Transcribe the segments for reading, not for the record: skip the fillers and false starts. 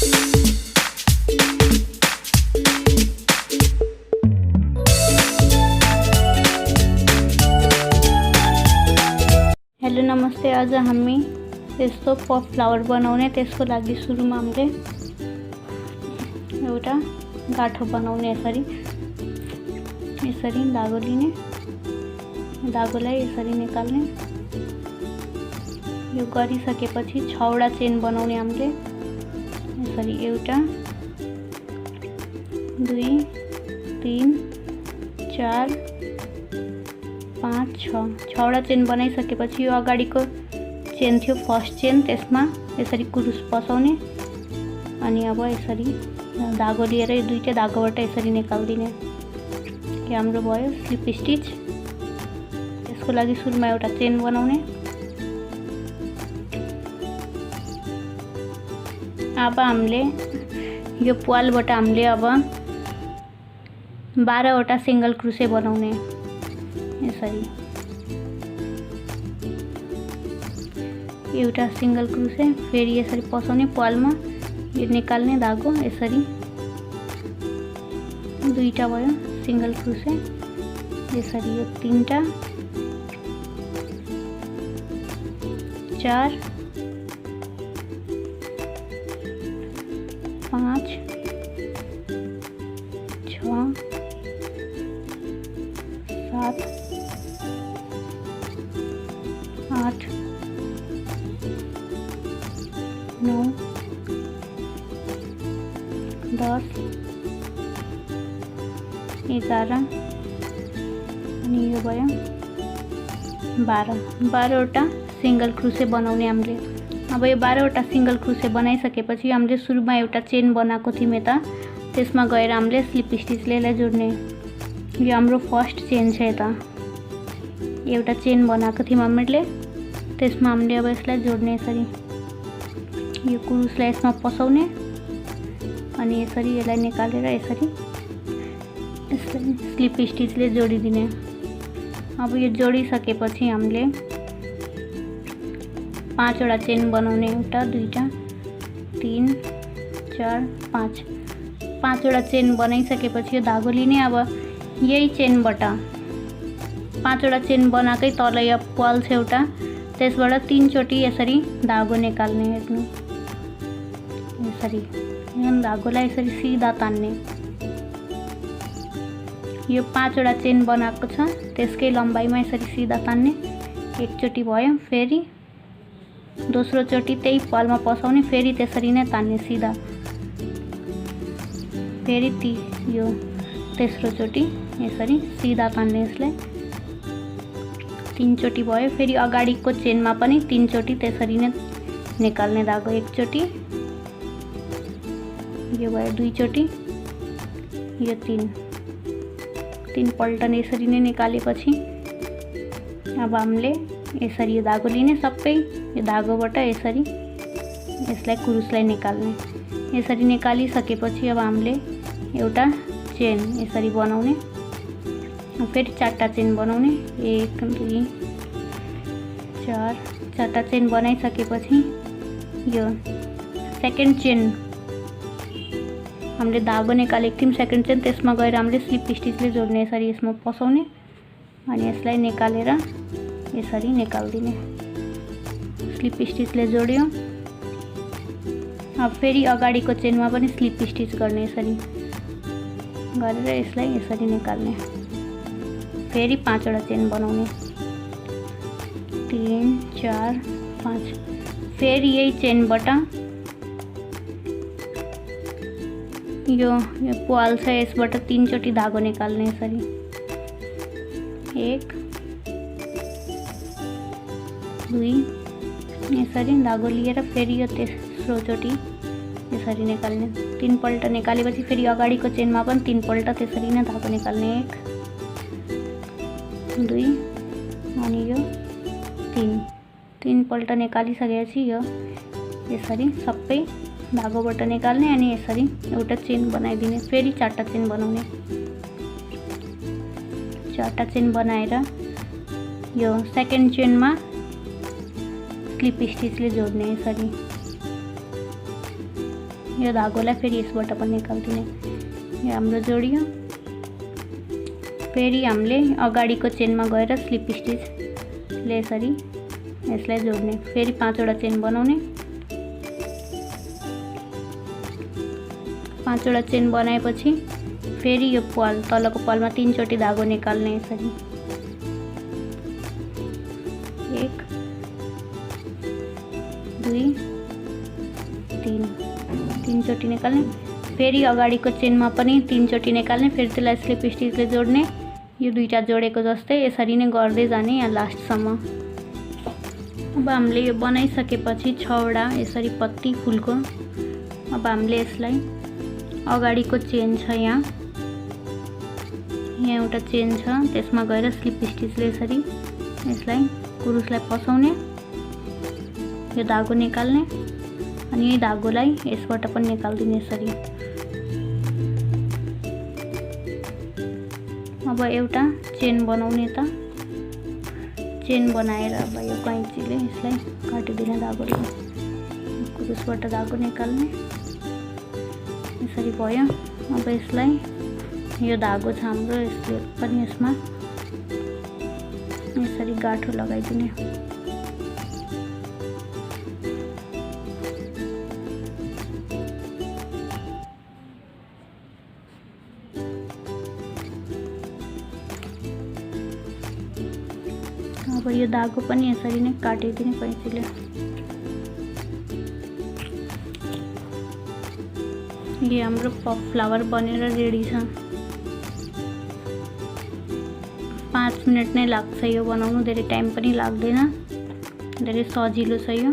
Hello नमस्ते। आज हामी यस्तो पफ फ्लावर बनाउने, त्यसको लागि सुरुमा हामीले एउटा गाठो बनाउने। यसरी धागो लिने, धागोलाई यसरी निकाल्ने। यो गरिसकेपछि 6वटा चेन बनाउने हामीले। यसरी 1 2 3 4 5 6वटा चेन बनाइसकेपछि यो अगाडिको चेन थियो फर्स्ट चेन, त्यसमा यसरी कुरुस पसाउने अनि अब यसरी धागो लिएर यो दुईटै धागोबाट यसरी निकाल्दिने। यो हाम्रो भयो स्लिप स्टिच। यसको लागि सुरुमा एउटा चेन बनाउने। अब हामीले यो प्वालबाट हामीले अब 12वटा सिंगल क्रोशे बनाउने। यसरी एउटा सिंगल क्रोशे, फेरि यसरी पसाउने प्वालमा, यो निकाल्ने धागो। यसरी दुईटा भयो सिंगल क्रोशे। यसरी यो 3टा 4 5 6 7 8 9 10 11 अनि यो भयो 12वटा सिंगल क्रोशे बनाउने हामीले। अब यो 12वटा सिंगल क्रोशे बनाइसकेपछि हामीले सुरुमा एउटा चेन बनाएको थियौँ यता, त्यसमा गएर हामीले स्लिप स्टिचले यसलाई जोड्ने। यो हाम्रो फर्स्ट चेन छ। यता एउटा चेन बनाएको थियौँ हामीले, त्यसमा हामीले अब यसलाई जोड्ने। यसरी यो कुरुसलाई यसमा पसाउने अनि यसरी यसलाई निकालेर यसरी स्लिप स्टिचले जोडिदिने। अब यो जोडिसकेपछि हामीले 5वटा चेन बनाउने। 1 2 3 4 5 5वटा चेन बनाइसकेपछि यो धागो लिने। अब यही चेनबाट 5वटा चेन बनाएकै तल यो प्वाल छ एउटा, त्यसबाट 3 चोटि यसरी धागो निकाल्ने। हेर्नु, यसरी यो धागोलाई यसरी सिधा तान्ने। यो 5वटा चेन बनाएको छ, त्यसकै लम्बाइमा यसरी सिधा तान्ने। एकचोटि भयो, फेरि दोस्रो चोटि त्यही प्वालमा पसाउने, फेरि त्यसरी नै तान्ने सिधा। फेरि यो तेस्रो चोटि यसरी सिधा तान्ने। यसलाई 3 चोटि भयो, फेरि अगाडिको चेनमा पनि 3 चोटि त्यसरी नै निकाल्ने धागो। एकचोटि, यो भयो 2 चोटि, यो 3 पल्ट यसरी नै निकालेपछि अब हामीले यसरी यो धागो लिने। सबै यो धागोबाट यसरी यसलाई कुरुसलाई निकाल्ने। यसरी निकालिसकेपछि अब हामीले एउटा चेन यसरी बनाउने। फेरि 4टा चेन बनाउने। 1 2 4 4टा चेन बनाइसकेपछि यो सेकेन्ड चेन हामीले धागो निकालेको थियौँ सेकेन्ड चेन, त्यसमा गएर हामीले स्लिप स्टिचले जोड्ने। यसरी यसमा पसाउने अनि यसलाई निकालेर यसरी निकाल्दिने। स्लिप स्टिचले जोड्यो। अब फेरि अगाडिको चेनमा पनि स्लिप स्टिच गर्ने। यसरी गरेर यसलाई यसरी निकाल्ने। फेरि 5वटा चेन बनाउने। 3 4 5 फेरि यही चेनबाट यो प्वाल छ, यसबाट 3 चोटि धागो निकाल्ने। यसरी 1 2 यसरी धागो लिएर फेरि यो तेस्रो चोटि यसरी निकाल्ने। 3 पल्ट निकालेपछि फेरि अगाडिको चेनमा पनि 3 पल्ट त्यसरी नै धागो निकाल्ने। 1 2 अनि यो 3 पल्ट निकालिसकेपछि यो यसरी सबै धागोबाट निकाल्ने अनि यसरी एउटा चेन बनाइदिने। फेरि 4टा चेन बनाउने। 4टा चेन बनाएर यो सेकेन्ड चेनमा स्लिप स्टिचले जोड्ने। यसरी यो धागोलाई फेरि यसबाट पनि निकाल्दिने। यो हाम्रो जोडियो। फेरि हामीले अगाडिको चेनमा गएर स्लिप स्टिचले यसरी यसलाई जोड्ने। फेरि 5 वटा चेन बनाउने। 5 वटा चेन बनाएपछि फेरि यो पाल तलको पालमा 3 चोटि धागो निकाल्ने यसरी। 1 2 3 चोटि निकाल्ने। फेरि अगाडिको चेनमा पनि 3 चोटि निकाल्ने। फेरि त्यसलाई स्लिप स्टिचले जोड्ने। यो दुईटा जोडेको जस्तै यसरी नै गर्दै जाने यहाँ लास्टसम्म। अब हामीले यो बनाइसकेपछि 6 वटा यसरी पत्ती फुलको। अब हामीले यसलाई अगाडिको चेन छ यहाँ एउटा चेन छ, त्यसमा गएर स्लिप स्टिचले यसरी यसलाई कुरुसलाई फसाउने। यो धागो निकाल्ने अनि यो धागोलाई यसबाट पनि निकाल्दिने यसरी। अब एउटा चेन बनाउने त चेन बनाएर अब यो कैँचीले यसलाई काटिदिने धागोले। कुरुसबाट धागो निकाल्ने यसरी भयो। अब यसलाई यो धागो छ हाम्रो, यसले पनि यसमा यसरी गाँठो लगाइदिने। अब यो धागो पनि यसरी नै काटिदिने कैँचीले। ये हाम्रो पफ फ्लावर बनेर रेडी छ। 5 मिनट नै लाग्छ यो बनाउनु, धेरै टाइम पनि लाग्दैन, धेरै सजिलो छ यो।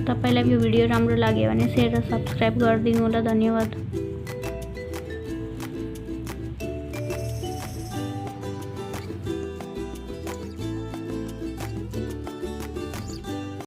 तपाईलाई यो भिडियो राम्रो लाग्यो भने शेयर र सब्स्क्राइब गरिदिनु होला। धन्यवाद।